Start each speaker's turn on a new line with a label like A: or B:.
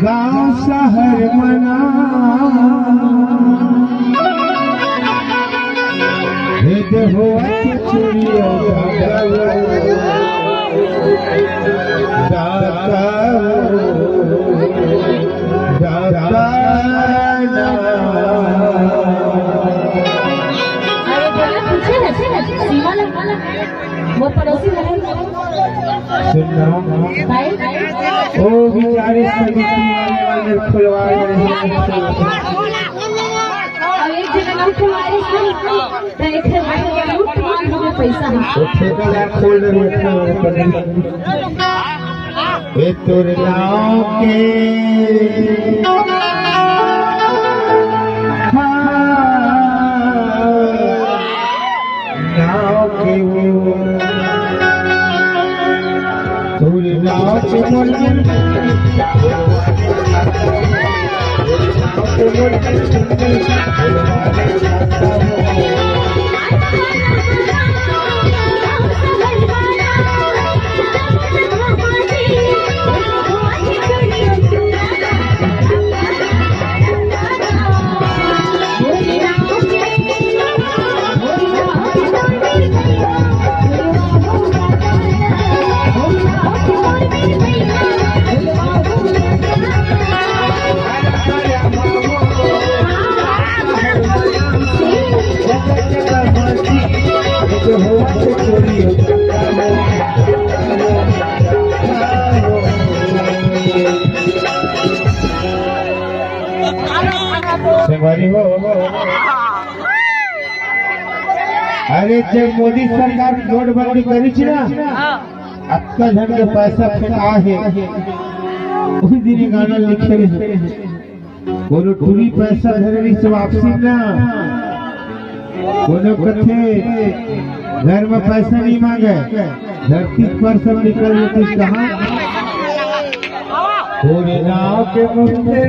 A: गाँव शहर मना हो चुरियों
B: वो पड़ोसी
A: ओ बेचारे
B: पैसा
A: तोर गाँव के गाँव के तोर गाँव के अरे जब मोदी सरकार नोटबंदी करी ना अक्का धन के पैसा फेंका है उस दिन गाना लिखे कोनो टूरी पैसा धरनी से वापसी ना कोनो कथे घर में पैसा नहीं मांगे धरती पर सब निकल जाती कहाँ पूरे गाँव के मुझे